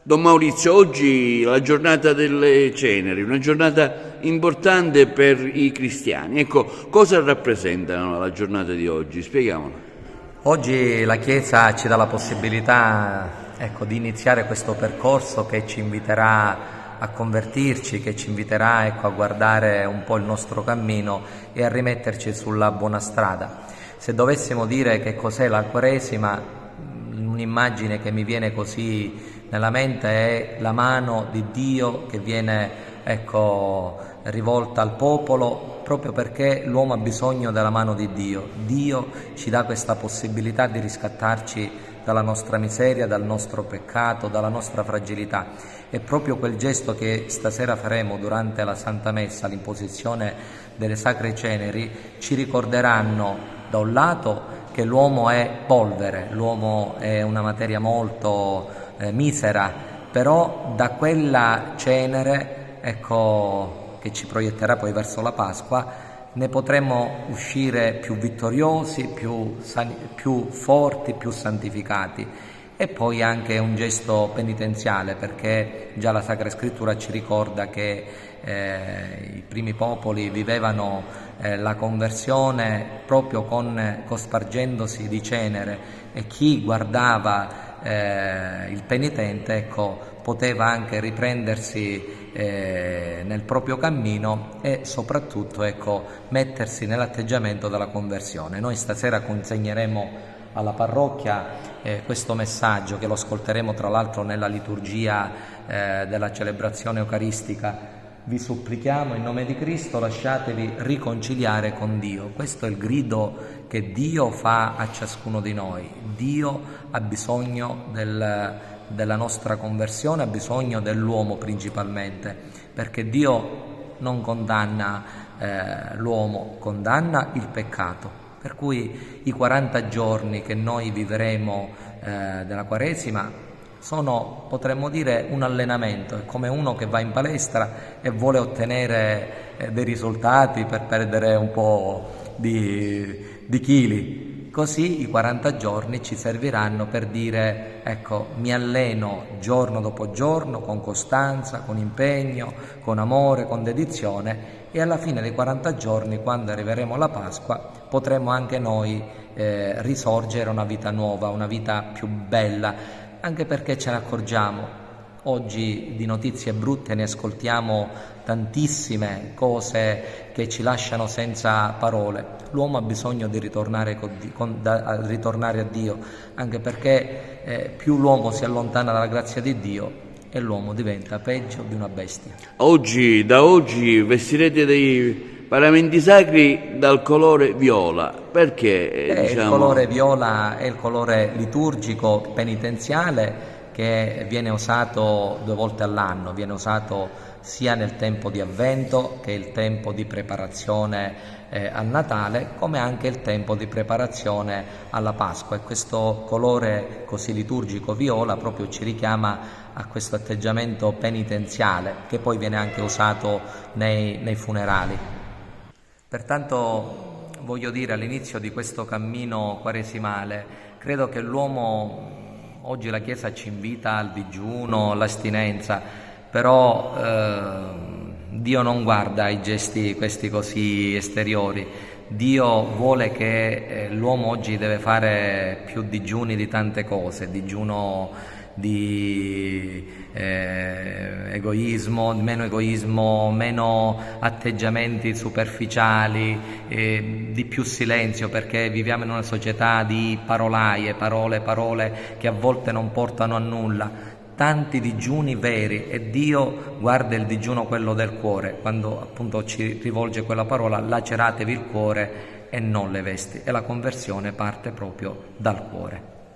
Don Maurizio, oggi la giornata delle ceneri, una giornata importante per i cristiani. Ecco, cosa rappresentano la giornata di oggi? Spieghiamolo. Oggi la Chiesa ci dà la possibilità, di iniziare questo percorso che ci inviterà a convertirci, che ci inviterà, a guardare un po' il nostro cammino e a rimetterci sulla buona strada. Se dovessimo dire che cos'è la Quaresima, un'immagine che mi viene così nella mente è la mano di Dio che viene rivolta al popolo, proprio perché l'uomo ha bisogno della mano di Dio. Dio ci dà questa possibilità di riscattarci dalla nostra miseria, dal nostro peccato, dalla nostra fragilità. E proprio quel gesto che stasera faremo durante la Santa Messa, l'imposizione delle Sacre Ceneri, ci ricorderanno da un lato che l'uomo è polvere, l'uomo è una materia molto misera, però da quella cenere, che ci proietterà poi verso la Pasqua, ne potremo uscire più vittoriosi, più forti, più santificati. E poi anche un gesto penitenziale, perché già la Sacra Scrittura ci ricorda che i primi popoli vivevano la conversione proprio cospargendosi di cenere, e chi guardava il penitente poteva anche riprendersi nel proprio cammino e soprattutto mettersi nell'atteggiamento della conversione. Noi stasera consegneremo alla parrocchia questo messaggio, che lo ascolteremo tra l'altro nella liturgia della celebrazione eucaristica. Vi supplichiamo in nome di Cristo, lasciatevi riconciliare con Dio. Questo è il grido che Dio fa a ciascuno di noi. Dio ha bisogno della nostra conversione, ha bisogno dell'uomo principalmente, perché Dio non condanna l'uomo, condanna il peccato. Per cui i 40 giorni che noi vivremo della Quaresima sono, potremmo dire, un allenamento. È come uno che va in palestra e vuole ottenere dei risultati per perdere un po' di chili. Così i 40 giorni ci serviranno per dire, mi alleno giorno dopo giorno, con costanza, con impegno, con amore, con dedizione, e alla fine dei 40 giorni, quando arriveremo alla Pasqua, potremo anche noi risorgere a una vita nuova, una vita più bella, anche perché ce ne accorgiamo. Oggi di notizie brutte ne ascoltiamo tantissime, cose che ci lasciano senza parole. L'uomo ha bisogno di ritornare a Dio, anche perché più l'uomo si allontana dalla grazia di Dio e l'uomo diventa peggio di una bestia. Da oggi vestirete dei paramenti sacri dal colore viola. Perché? Il colore viola è il colore liturgico penitenziale che viene usato 2 volte all'anno, viene usato sia nel tempo di Avvento, che è il tempo di preparazione al Natale, come anche il tempo di preparazione alla Pasqua. E questo colore così liturgico viola proprio ci richiama a questo atteggiamento penitenziale, che poi viene anche usato nei funerali. Pertanto voglio dire, all'inizio di questo cammino quaresimale, credo che l'uomo, oggi la Chiesa ci invita al digiuno, all'astinenza, però Dio non guarda ai gesti questi così esteriori. Dio vuole che l'uomo oggi deve fare più digiuni di tante cose, digiuno di egoismo, meno atteggiamenti superficiali, di più silenzio, perché viviamo in una società di parole che a volte non portano a nulla. Tanti digiuni veri, e Dio guarda il digiuno, quello del cuore, quando appunto ci rivolge quella parola: laceratevi il cuore e non le vesti, e la conversione parte proprio dal cuore.